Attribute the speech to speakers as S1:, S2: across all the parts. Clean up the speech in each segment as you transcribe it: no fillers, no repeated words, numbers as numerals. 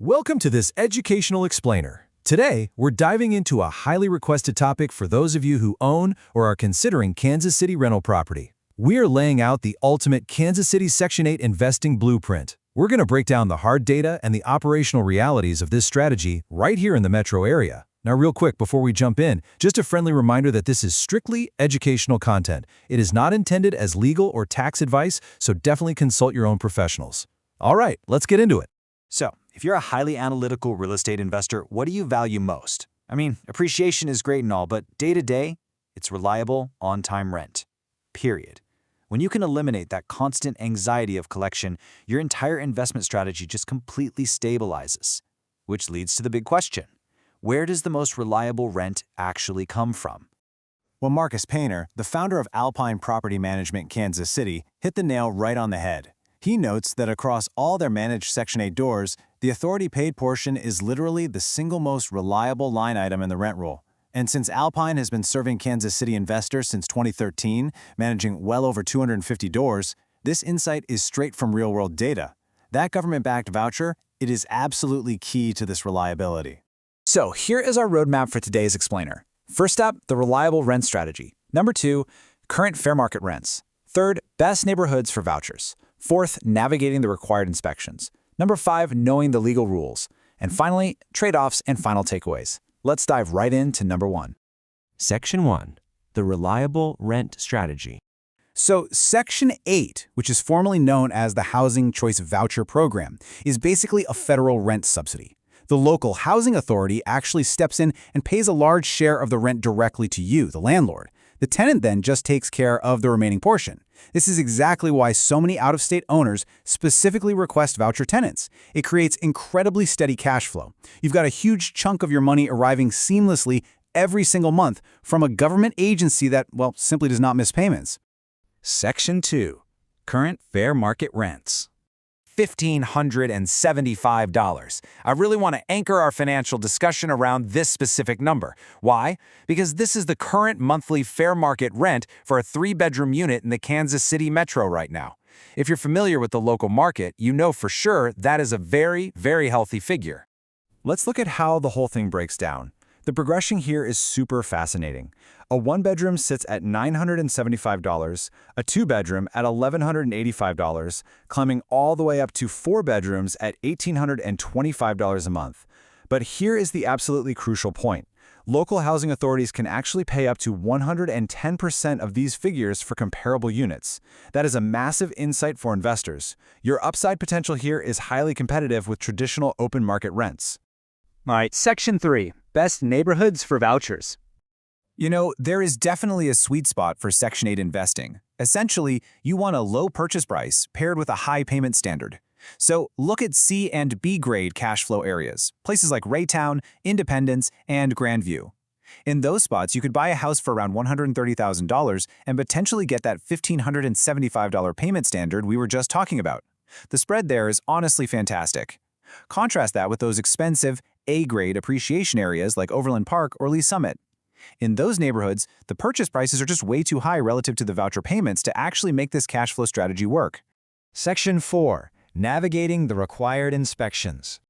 S1: Welcome to this educational explainer. Today, we're diving into a highly requested topic for those of you who own or are considering Kansas City rental property. We're laying out the ultimate Kansas City Section 8 investing blueprint. We're going to break down the hard data and the operational realities of this strategy right here in the metro area. Now, real quick, before we jump in, just a friendly reminder that this is strictly educational content. It is not intended as legal or tax advice, so definitely consult your own professionals. All right, let's get into it.
S2: So, if you're a highly analytical real estate investor, what do you value most? I mean, appreciation is great and all, but day to day, it's reliable, on-time rent. Period. When you can eliminate that constant anxiety of collection, your entire investment strategy just completely stabilizes. Which leads to the big question. Where does the most reliable rent actually come from?
S3: Well, Marcus Painter, the founder of Alpine Property Management Kansas City, hit the nail right on the head. He notes that across all their managed Section 8 doors, the authority-paid portion is literally the single most reliable line item in the rent roll. And since Alpine has been serving Kansas City investors since 2013, managing well over 250 doors, this insight is straight from real-world data. That government-backed voucher, it is absolutely key to this reliability.
S2: So, here is our roadmap for today's explainer. First up, the reliable rent strategy. Number 2, current fair market rents. Third, best neighborhoods for vouchers. Fourth, navigating the required inspections. Number 5, knowing the legal rules. And finally, trade-offs and final takeaways. Let's dive right into number 1.
S4: Section 1. The reliable rent strategy.
S3: So Section 8, which is formerly known as the Housing Choice Voucher program, is basically a federal rent subsidy. The local housing authority actually steps in and pays a large share of the rent directly to you, the landlord. The tenant then just takes care of the remaining portion. This is exactly why so many out-of-state owners specifically request voucher tenants. It creates incredibly steady cash flow. You've got a huge chunk of your money arriving seamlessly every single month from a government agency that, well, simply does not miss payments.
S5: Section 2. Current fair market rents.
S2: $1,575. I really want to anchor our financial discussion around this specific number. Why? Because this is the current monthly fair market rent for a 3-bedroom unit in the Kansas City metro right now. If you're familiar with the local market, you know for sure that is a very, very healthy figure.
S1: Let's look at how the whole thing breaks down. The progression here is super fascinating. A 1-bedroom sits at $975, a 2-bedroom at $1,185, climbing all the way up to 4 bedrooms at $1,825 a month. But here is the absolutely crucial point. Local housing authorities can actually pay up to 110% of these figures for comparable units. That is a massive insight for investors. Your upside potential here is highly competitive with traditional open market rents.
S6: All right, Section 3, best neighborhoods for vouchers.
S3: You know, there is definitely a sweet spot for Section 8 investing. Essentially, you want a low purchase price paired with a high payment standard. So look at C and B grade cash flow areas, places like Raytown, Independence, and Grandview. In those spots, you could buy a house for around $130,000 and potentially get that $1,575 payment standard we were just talking about. The spread there is honestly fantastic. Contrast that with those expensive A-grade appreciation areas like Overland Park or Lee Summit. In those neighborhoods, the purchase prices are just way too high relative to the voucher payments to actually make this cash flow strategy work.
S1: Section 4. Navigating the required inspections.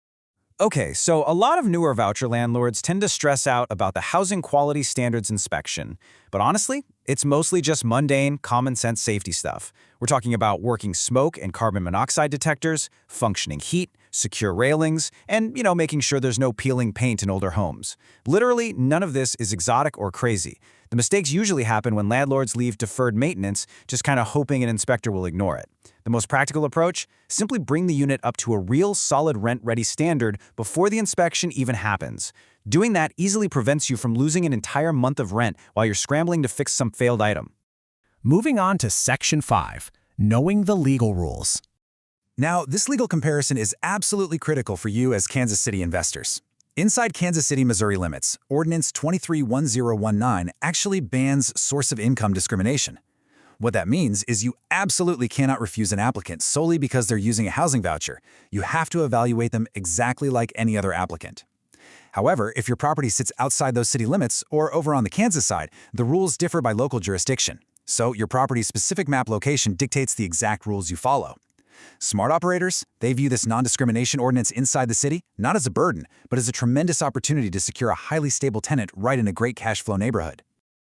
S1: Okay, so a lot of newer voucher landlords tend to stress out about the Housing Quality Standards inspection. But honestly, it's mostly just mundane, common-sense safety stuff. We're talking about working smoke and carbon monoxide detectors, functioning heat, secure railings, and, making sure there's no peeling paint in older homes. Literally, none of this is exotic or crazy. The mistakes usually happen when landlords leave deferred maintenance, just kind of hoping an inspector will ignore it. The most practical approach? Simply bring the unit up to a real solid rent-ready standard before the inspection even happens. Doing that easily prevents you from losing an entire month of rent while you're scrambling to fix some failed item.
S7: Moving on to Section 5, knowing the legal rules.
S1: Now, this legal comparison is absolutely critical for you as Kansas City investors. Inside Kansas City, Missouri limits, Ordinance 231019 actually bans source of income discrimination. What that means is you absolutely cannot refuse an applicant solely because they're using a housing voucher. You have to evaluate them exactly like any other applicant. However, if your property sits outside those city limits or over on the Kansas side, the rules differ by local jurisdiction. So your property's specific map location dictates the exact rules you follow.
S3: Smart operators, they view this non-discrimination ordinance inside the city not as a burden, but as a tremendous opportunity to secure a highly stable tenant right in a great cash flow neighborhood.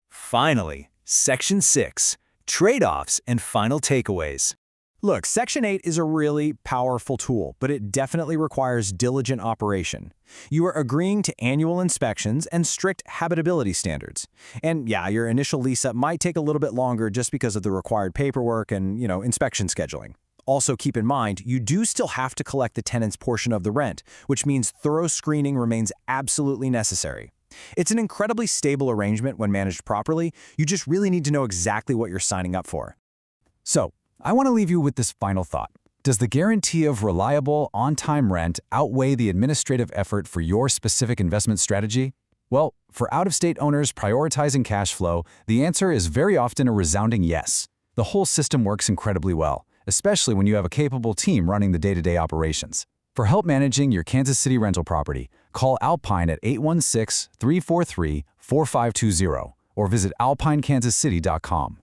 S2: Finally, Section 6, Trade-offs and Final Takeaways.
S1: Look, Section 8 is a really powerful tool, but it definitely requires diligent operation. You are agreeing to annual inspections and strict habitability standards. And yeah, your initial lease-up might take a little bit longer just because of the required paperwork and, inspection scheduling. Also, keep in mind, you do still have to collect the tenant's portion of the rent, which means thorough screening remains absolutely necessary. It's an incredibly stable arrangement when managed properly. You just really need to know exactly what you're signing up for.
S3: So, I want to leave you with this final thought. Does the guarantee of reliable, on-time rent outweigh the administrative effort for your specific investment strategy? Well, for out-of-state owners prioritizing cash flow, the answer is very often a resounding yes. The whole system works incredibly well, especially when you have a capable team running the day-to-day operations. For help managing your Kansas City rental property, call Alpine at 816-343-4520 or visit alpinekansaccity.com.